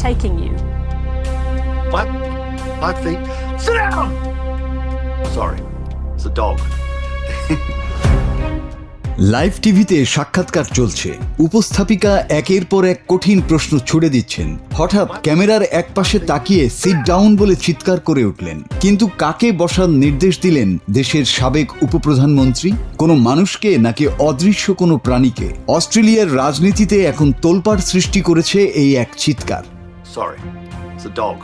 taking you? My feet. Sit down! Sorry, it's a dog. Live টিভিতে সাক্ষাৎকার চলছে। উপস্থাপিকা একের পর এক কঠিন প্রশ্ন ছুড়ে দিচ্ছেন। হঠাৎ ক্যামেরার একপাশে তাকিয়ে সিট ডাউন বলে চিৎকার করে উঠলেন। কিন্তু কাকে বসার নির্দেশ দিলেন দেশের সাবেক উপপ্রধানমন্ত্রী? কোনো মানুষকে নাকি অদৃশ্য কোনো প্রাণীকে? অস্ট্রেলিয়ার রাজনীতিতে এখন তোলপাড় সৃষ্টি করেছে এই এক চিৎকার। Sorry, it's a dog.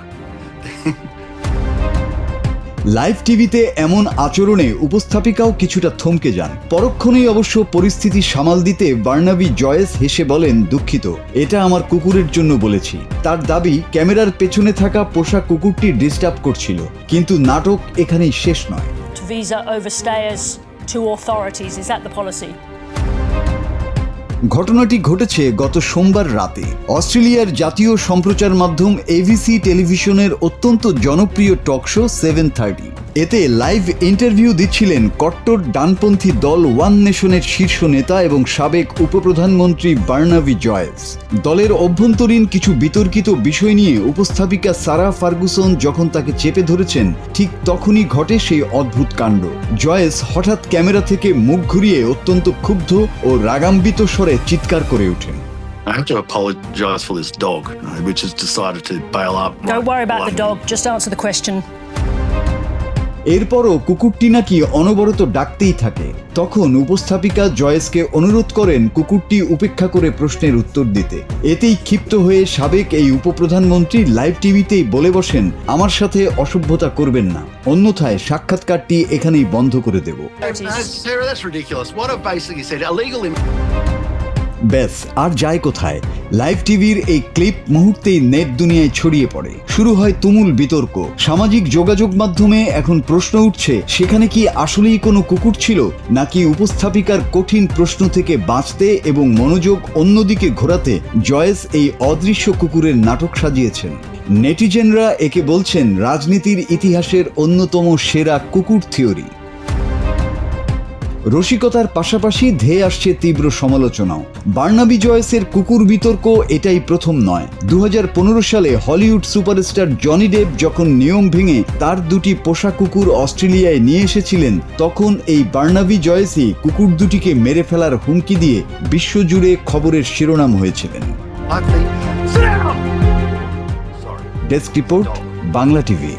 Live টিভিতে এমন আচরণে উপস্থাপিকাও কিছুটা থমকে যান। পরক্ষণেই অবশ্য পরিস্থিতি সামাল দিতে বার্নাবি জয়েস হেসে বলেন, দুঃখিত, এটা আমার কুকুরের জন্য বলেছি। তার দাবি, ক্যামেরার পেছনে থাকা পোষা কুকুরটি ডিস্টার্ব করছিল। কিন্তু নাটক এখানেই শেষ নয়। Visa overstayers to authorities. Is that the policy? ঘটনাটি ঘটেছে গত সোমবার রাতে। অস্ট্রেলিয়ার জাতীয় সম্প্রচার মাধ্যম এবিসি টেলিভিশনের অত্যন্ত জনপ্রিয় টক শো 7:30। এতে লাইভ ইন্টারভিউ দিচ্ছিলেন কট্টর ডানপন্থী দল ওয়ান নেশনের শীর্ষ নেতা এবং সাবেক উপপ্রধানমন্ত্রী বার্নাবি জয়েস। দলের অভ্যন্তরীণ কিছু বিতর্কিত বিষয় নিয়ে উপস্থাপিকা সারা ফার্গুসন যখন তাকে চেপে ধরেছেন, ঠিক তখনই ঘটে সেই অদ্ভুত কাণ্ড। জয়েস হঠাৎ ক্যামেরা থেকে মুখ ঘুরিয়ে অত্যন্ত ক্ষুব্ধ ও রাগান্বিত স্বরে চিৎকার করে ওঠেন। I have to apologize for this dog, which has decided to bail up. Don't worry about the dog. Just answer the question. এরপরও কুকুরটি নাকি অনবরত ডাকতেই থাকে। তখন উপস্থাপিকা জয়েসকে অনুরোধ করেন কুকুরটি উপেক্ষা করে প্রশ্নের উত্তর দিতে। এতেই ক্ষিপ্ত হয়ে সাবেক এই উপপ্রধানমন্ত্রী লাইভ টিভিতেই বলে বসেন, আমার সাথে অসভ্যতা করবেন না, অন্যথায় সাক্ষাৎকারটি এখানেই বন্ধ করে দেব। Sarah, that's ridiculous. What I've basically said, illegal. ব্যাস, আর যায় কোথায়? লাইভ টিভির এই ক্লিপ মুহূর্তেই নেট দুনিয়ায় ছড়িয়ে পড়ে। শুরু হয় তুমুল বিতর্ক। সামাজিক যোগাযোগ মাধ্যমে এখন প্রশ্ন উঠছে, সেখানে কি আসলেই কোনো কুকুর ছিল, নাকি উপস্থাপিকার কঠিন প্রশ্ন থেকে বাঁচতে এবং মনোযোগ অন্যদিকে ঘোরাতে জয়েস এই অদৃশ্য কুকুরের নাটক সাজিয়েছেন? নেটিজেনরা একে বলছেন রাজনীতির ইতিহাসের অন্যতম সেরা কুকুর থিওরি। রসিকতার পাশাপাশি ধেয়ে আসছে তীব্র সমালোচনাও। বার্নাবি জয়েসের কুকুর বিতর্ক এটাই প্রথম নয়। 2015 সালে হলিউড সুপারস্টার জনি ডেপ যখন নিয়ম ভেঙে তার দুটি পোষা কুকুর অস্ট্রেলিয়ায় নিয়ে এসেছিলেন, তখন এই বার্নাবি জয়েসই কুকুর দুটিকে মেরে ফেলার হুমকি দিয়ে বিশ্বজুড়ে খবরের শিরোনাম হয়েছিলেন। Desk report, Bangla TV.